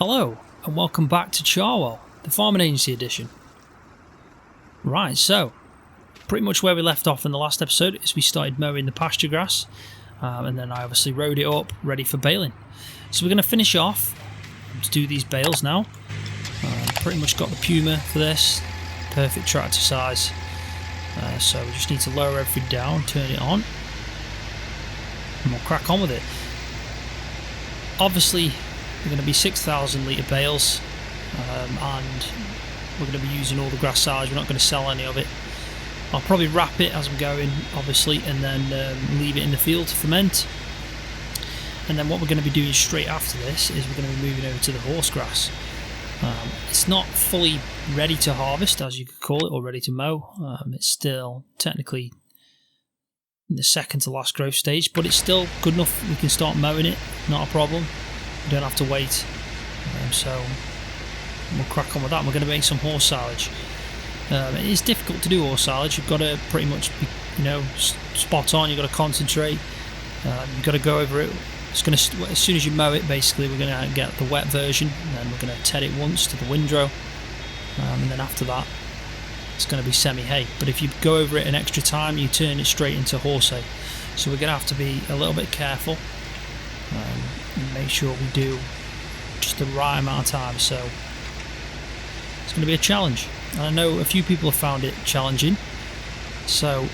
Hello and welcome back to Charwell, the Farming Agency edition. Right, so pretty much where we left off in the last episode is we started mowing the pasture grass and then I obviously rode it up ready for baling. So we're going to finish off, let's do these bales now. Pretty much got the Puma for this, perfect tractor size. So we just need to lower everything down, turn it on and we'll crack on with it. Obviously they're going to be 6,000 litre bales and we're going to be using all the grass silage. We're not going to sell any of it. I'll probably wrap it as I'm going, obviously, and then leave it in the field to ferment. And then what we're going to be doing straight after this is we're going to be moving over to the horse grass. It's not fully ready to harvest, as you could call it, or ready to mow. It's still technically in the second to last growth stage, but it's still good enough. We can start mowing it, not a problem. We don't have to wait. So we'll crack on with that. We're going to make some horse silage. It is difficult to do horse silage. You've got to pretty much be, spot on. You've got to concentrate. You've got to go over it. It's going to, as soon as you mow it, basically, we're going to get the wet version, and then we're going to ted it once to the windrow, and then after that, it's going to be semi-hay. But if you go over it an extra time, you turn it straight into horse hay. So we're going to have to be a little bit careful and make sure we do just the right amount of time. So it's going to be a challenge. And I know a few people have found it challenging. So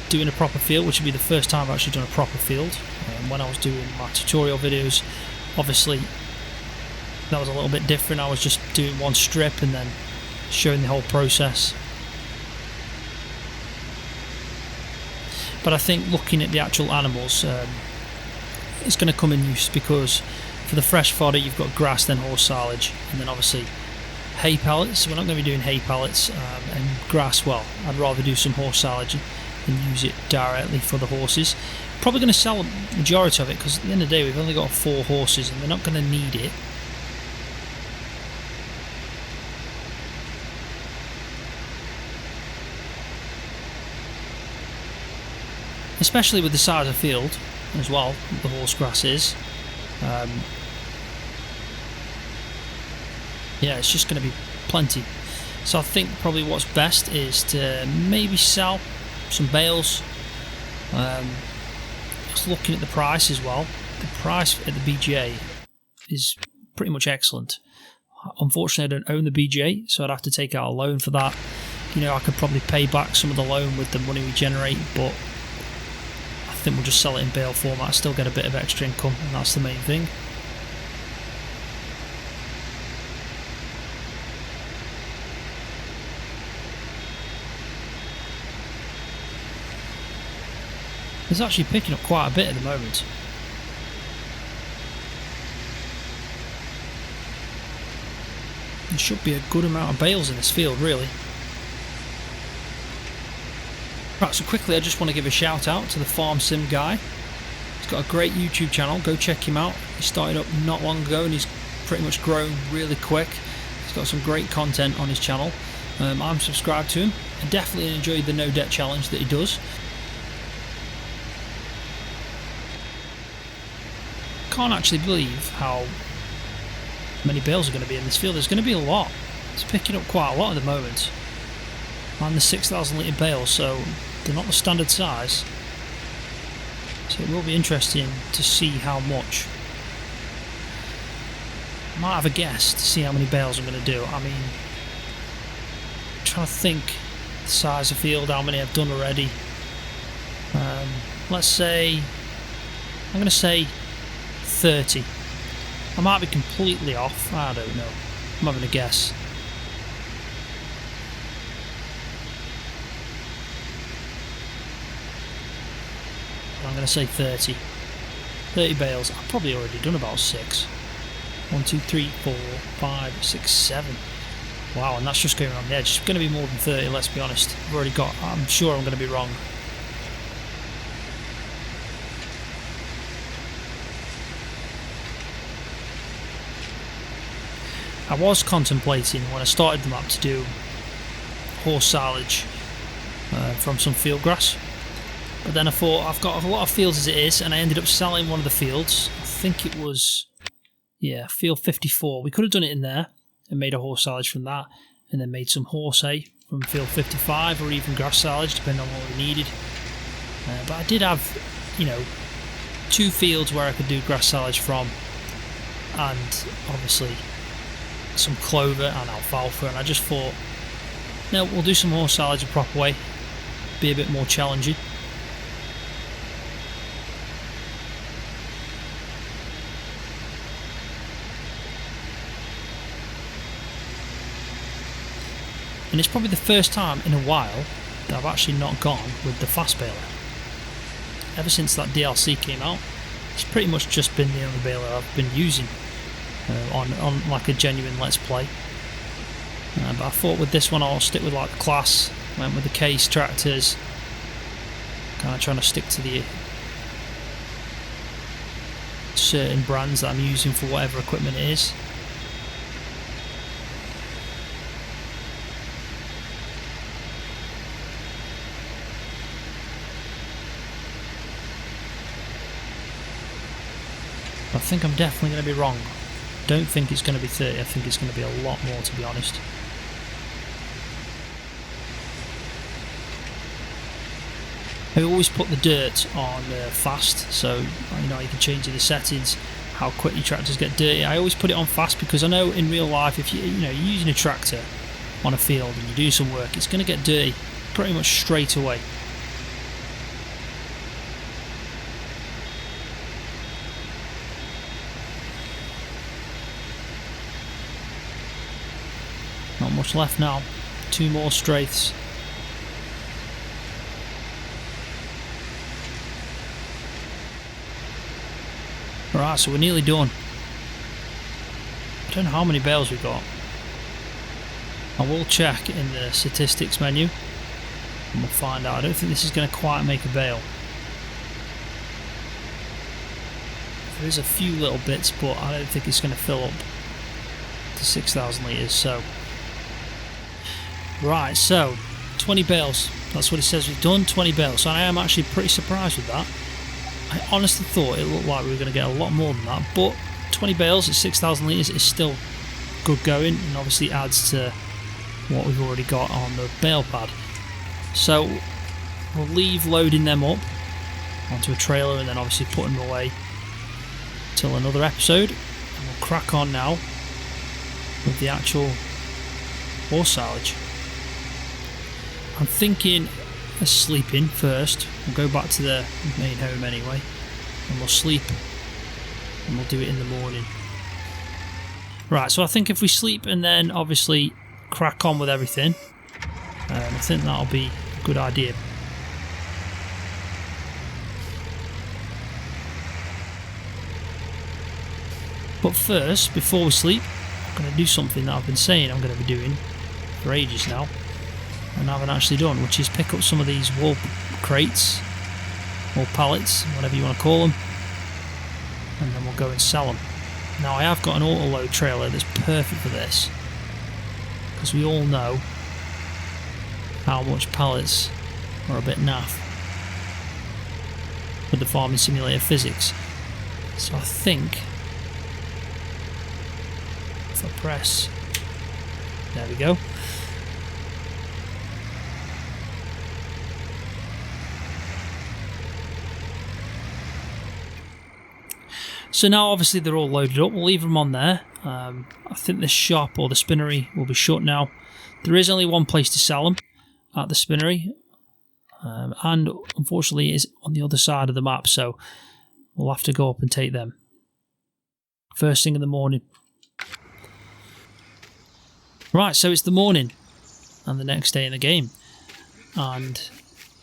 doing a proper field, which would be the first time I've actually done a proper field. When I was doing my tutorial videos, obviously that was a little bit different. I was just doing one strip and then showing the whole process. But I think looking at the actual animals, it's going to come in use, because for the fresh fodder you've got grass, then horse silage, and then obviously hay pellets. We're not going to be doing hay pellets, and grass, well, I'd rather do some horse silage and use it directly for the horses. Probably going to sell a majority of it, because at the end of the day we've only got 4 horses and they're not going to need it. Especially with the size of field as well, the horse grass is. Yeah, it's just going to be plenty. So I think probably what's best is to maybe sell some bales. Just looking at the price as well. The price at the BGA is pretty much excellent. Unfortunately, I don't own the BGA, so I'd have to take out a loan for that. I could probably pay back some of the loan with the money we generate, but I think we'll just sell it in bale format. Still get a bit of extra income, and that's the main thing. It's actually picking up quite a bit at the moment. There should be a good amount of bales in this field, really. Right, so quickly I just want to give a shout out to the Farm Sim guy. He's got a great YouTube channel, go check him out. He started up not long ago and he's pretty much grown really quick. He's got some great content on his channel. I'm subscribed to him. I definitely enjoyed the no debt challenge that he does. Can't actually believe how many bales are going to be in this field. There's going to be a lot. It's picking up quite a lot at the moment. And the 6,000 litre bales, so they're not the standard size. So it will be interesting to see how much. I might have a guess to see how many bales I'm going to do. I mean, I'm trying to think the size of field, how many I've done already. Let's say, I'm going to say 30. I might be completely off, I don't know. I'm having a guess. I'm going to say 30. 30 bales. I've probably already done about 6. 1, 2, 3, 4, 5, 6, 7. Wow, and that's just going around the edge. It's going to be more than 30, let's be honest. I've already got, I'm sure I'm going to be wrong. I was contemplating when I started the map to do horse silage from some field grass, but then I thought I've got a lot of fields as it is, and I ended up selling one of the fields. I think it was Yeah, field 54. We could have done it in there and made a horse silage from that, and then made some horse hay from field 55, or even grass silage, depending on what we needed. But I did have, 2 fields where I could do grass silage from, and obviously some clover and alfalfa, and I just thought, no, we'll do some horse silage the proper way, be a bit more challenging. And it's probably the first time in a while that I've actually not gone with the fast baler. Ever since that DLC came out, it's pretty much just been the only baler I've been using on like a genuine Let's Play. But I thought with this one I'll stick with like the class, went with the case tractors, kind of trying to stick to the certain brands that I'm using for whatever equipment it is. I think I'm definitely going to be wrong. Don't think it's going to be 30, I think it's going to be a lot more, to be honest. I always put the dirt on fast, so you can change the settings, how quick your tractors get dirty. I always put it on fast because I know in real life, if you're using a tractor on a field and you do some work, it's going to get dirty pretty much straight away. Not much left now. 2 more straths. Alright, so we're nearly done. I don't know how many bales we got. I will check in the statistics menu and we'll find out. I don't think this is going to quite make a bale. There is a few little bits, but I don't think it's going to fill up to 6,000 litres, so... Right, so 20 bales, that's what it says we've done, 20 bales, so I am actually pretty surprised with that. I honestly thought it looked like we were going to get a lot more than that, but 20 bales at 6,000 litres is still good going, and obviously adds to what we've already got on the bale pad. So we'll leave loading them up onto a trailer and then obviously putting them away till another episode, and we'll crack on now with the actual horse silage. I'm thinking of sleeping first. We'll go back to the main home anyway, and we'll sleep, and we'll do it in the morning. Right, so I think if we sleep and then obviously crack on with everything, I think that'll be a good idea. But first, before we sleep, I'm going to do something that I've been saying I'm going to be doing for ages now, and I haven't actually done, which is pick up some of these wool crates, wool pallets, whatever you want to call them, and then we'll go and sell them. Now I have got an auto load trailer that's perfect for this, because we all know how much pallets are a bit naff with the farming simulator physics. So I think if I press, there we go. So now obviously they're all loaded up, we'll leave them on there. I think this shop or the spinnery will be shut now. There is only one place to sell them at the spinnery, and unfortunately it's on the other side of the map, so we'll have to go up and take them first thing in the morning. Right, so it's the morning and the next day in the game, and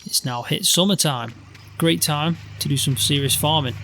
it's now hit summertime. Great time to do some serious farming.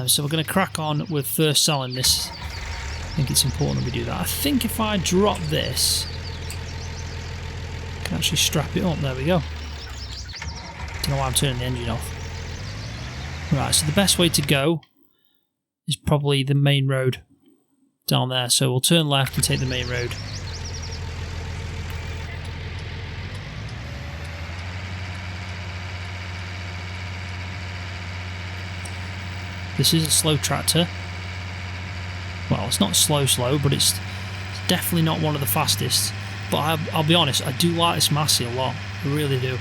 So we're going to crack on with first selling this. I think it's important that we do that. I think if I drop this, I can actually strap it up. There we go. Don't know why I'm turning the engine off. Right, so the best way to go is probably the main road down there. So we'll turn left and take the main road. This is a slow tractor, well, it's not slow, but it's definitely not one of the fastest. But I'll be honest, I do like this Massey a lot. I really do.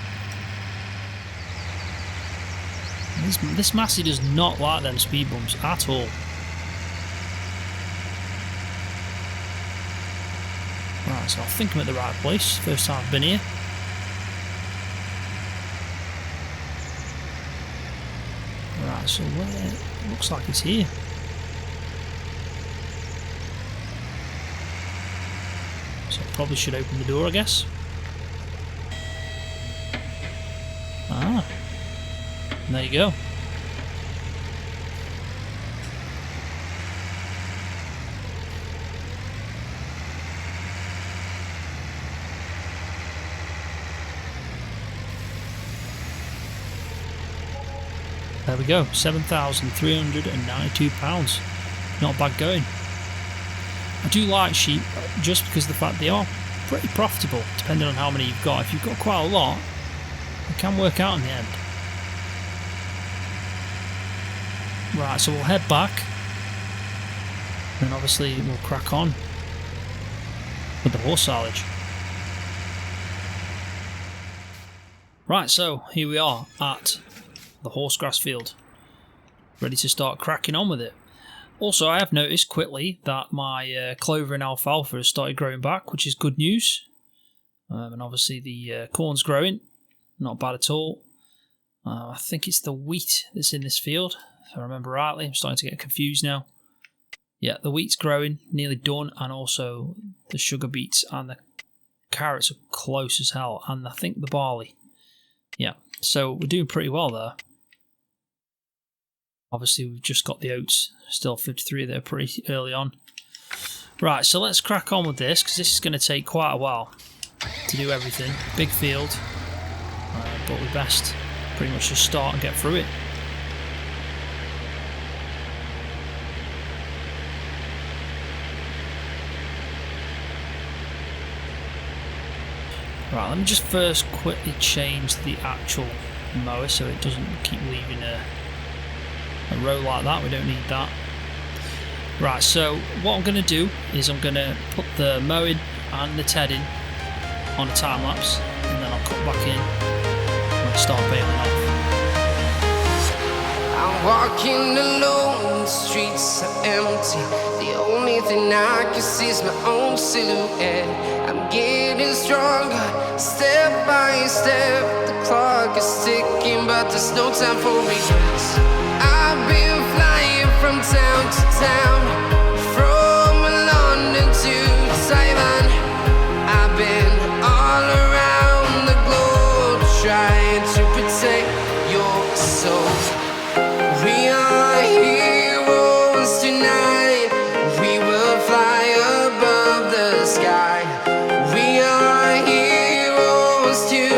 This Massey does not like them speed bumps at all. Right, so I think I'm at the right place. First time I've been here. Right, so where? Looks like it's here. So I probably should open the door, I guess. Ah. And there you go. There we go, £7,392. Not bad going. I do like sheep just because of the fact they are pretty profitable, depending on how many you've got. If you've got quite a lot, it can work out in the end. Right, so we'll head back, and obviously we'll crack on with the horse silage. Right, so here we are at the horsegrass field, ready to start cracking on with it. Also, I have noticed quickly that my clover and alfalfa has started growing back, which is good news. And obviously the corn's growing, not bad at all. I think it's the wheat that's in this field, if I remember rightly. I'm starting to get confused now. Yeah, the wheat's growing, nearly done, and also the sugar beets and the carrots are close as hell, and I think the barley. Yeah, so we're doing pretty well there. Obviously, we've just got the oats, still 53 there pretty early on. Right, so let's crack on with this, because this is going to take quite a while to do everything. Big field, but we best pretty much just start and get through it. Right, let me just first quickly change the actual mower so it doesn't keep leaving a row like that. We don't need that. Right, so what I'm going to do is I'm going to put the mowing and the tedding on a time lapse, and then I'll cut back in and start baling off. I'm walking alone, the streets are empty. The only thing I can see is my own silhouette. I'm getting stronger, step by step. The clock is ticking, but there's no time for regrets. I've been flying from town to town, from London to Taiwan. I've been all around the globe trying to protect your soul. We are heroes tonight. We will fly above the sky. We are heroes tonight.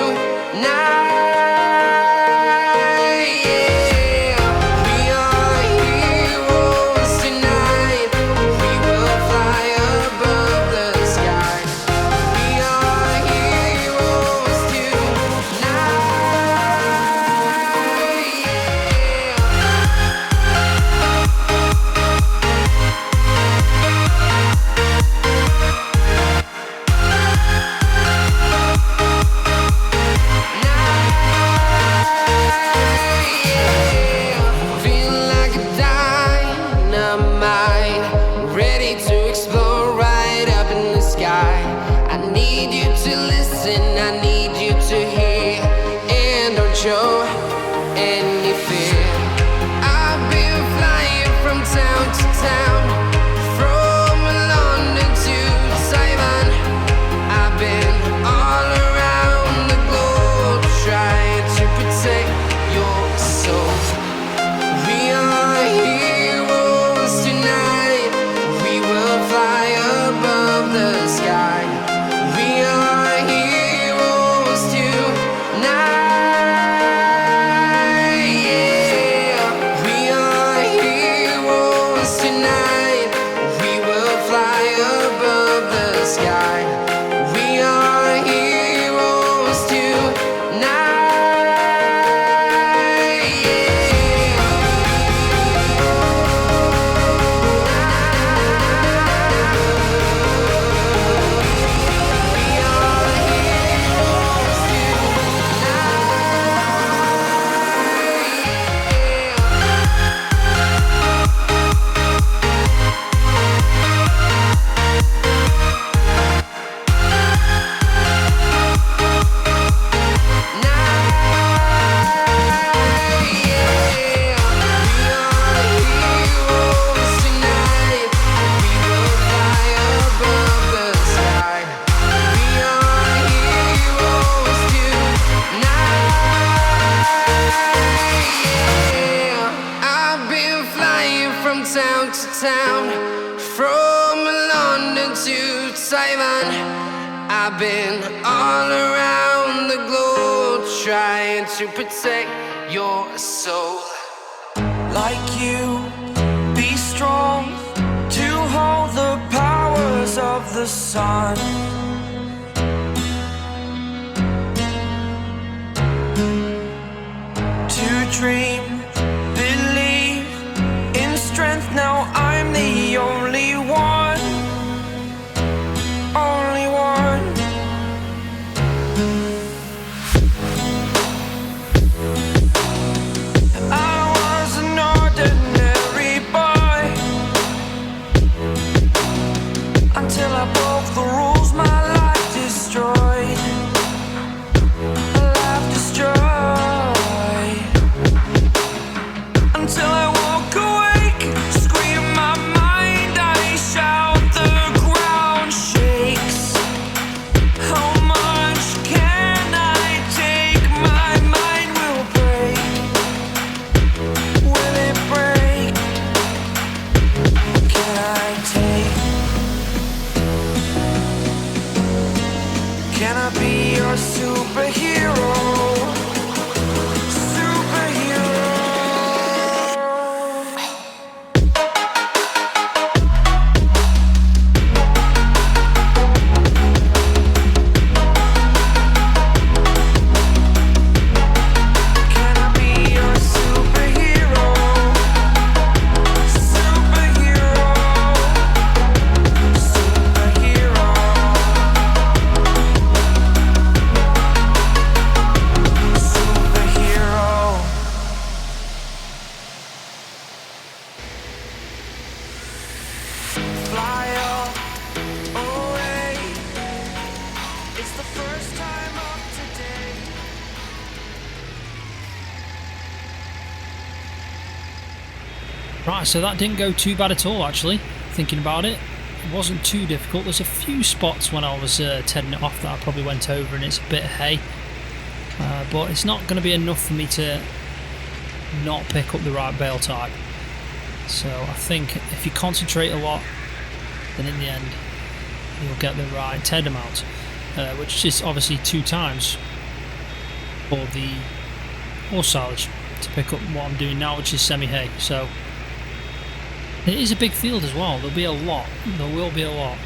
Show any fear. I've been flying from town to town, from London to Taiwan. I've been all around the globe trying to protect your soul. We are heroes tonight. We will fly above the sky. We are heroes. town, from London to Taiwan. I've been all around the globe trying to protect your soul. Like you, be strong to hold the powers of the sun. To dream, believe in strength. Now I'm the only one. Only one. I was an ordinary boy until I broke the rules. My life destroyed. Life destroyed. Until I walk awake, scream my mind, I shout, the ground shakes. How much can I take? My mind will break. Will it break? Can I take? Can I be your superhero? Right, so that didn't go too bad at all, actually. Thinking about it, it wasn't too difficult. There's a few spots when I was tedding it off that I probably went over and it's a bit of hay. But it's not going to be enough for me to not pick up the right bale type. So I think if you concentrate a lot, then in the end you'll get the right ted amount, which is obviously 2 times for the horse silage to pick up what I'm doing now, which is semi-hay. So it is a big field as well. There'll be a lot. There will be a lot.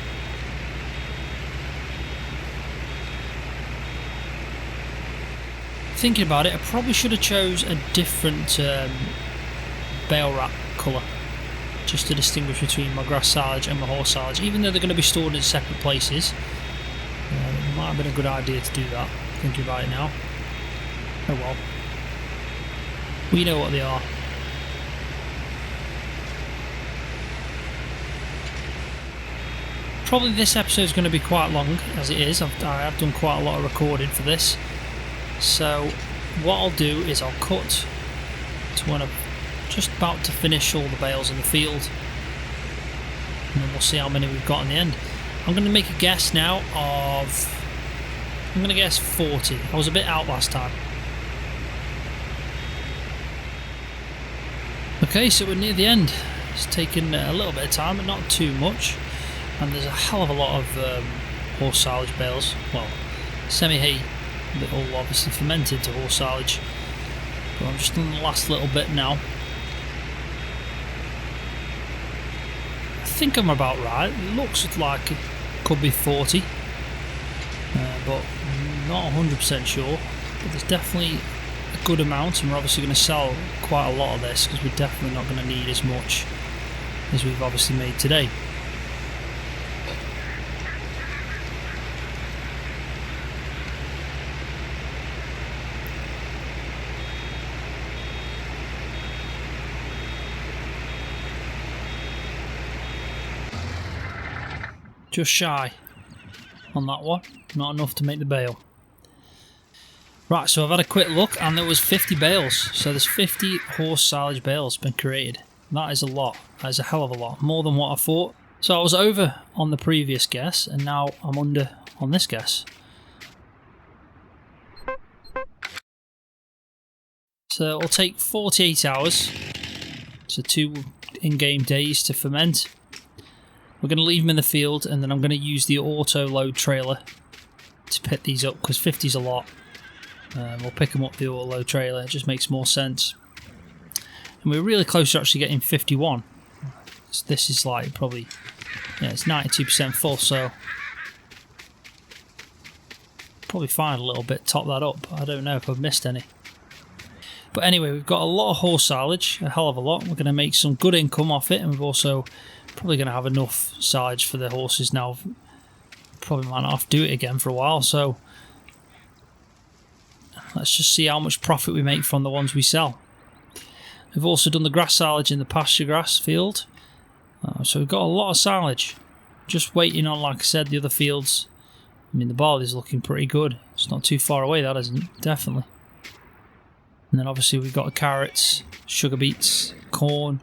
Thinking about it, I probably should have chose a different bale wrap colour, just to distinguish between my grass silage and my horse silage. Even though they're going to be stored in separate places, it might have been a good idea to do that. Thinking about it now. Oh well. We know what they are. Probably this episode is going to be quite long, as it is. I have done quite a lot of recording for this. So what I'll do is I'll cut to when I'm just about to finish all the bales in the field, and then we'll see how many we've got in the end. I'm going to make a guess now of, I'm going to guess 40. I was a bit out last time. Okay, so we're near the end. It's taken a little bit of time, but not too much. And there's a hell of a lot of horse silage bales. Well, semi-hay that all obviously fermented to horse silage. But I'm just on the last little bit now. I think I'm about right. It looks like it could be 40, but not 100% sure. But there's definitely a good amount, and we're obviously going to sell quite a lot of this because we're definitely not going to need as much as we've obviously made today. Just shy on that one, not enough to make the bale. Right, so I've had a quick look and there was 50 bales. So there's 50 horse silage bales been created. That is a lot. That is a hell of a lot. More than what I thought. So I was over on the previous guess and now I'm under on this guess. So it'll take 48 hours. So two in-game days to ferment. We're going to leave them in the field, and then I'm going to use the auto load trailer to pick these up, because 50 is a lot. We'll pick them up the auto load trailer, it just makes more sense. And we're really close to actually getting 51. So this is like probably, yeah, it's 92% full, so probably find a little bit, top that up. I don't know if I've missed any. But anyway, we've got a lot of horse silage, a hell of a lot. We're going to make some good income off it, and we've also probably going to have enough silage for the horses now. Probably might not have to do it again for a while, so let's just see how much profit we make from the ones we sell. We've also done the grass silage in the pasture grass field, so we've got a lot of silage. Just waiting on, like I said, the other fields. I mean, the barley's looking pretty good. It's not too far away, that isn't, definitely. And then obviously we've got carrots, sugar beets, corn,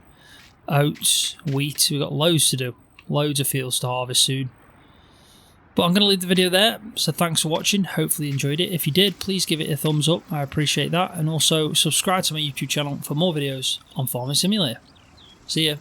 oats, wheat. We've got loads to do. Loads of fields to harvest soon. But I'm going to leave the video there. So thanks for watching. Hopefully you enjoyed it. If you did, please give it a thumbs up. I appreciate that. And also subscribe to my YouTube channel for more videos on Farming Simulator. See ya.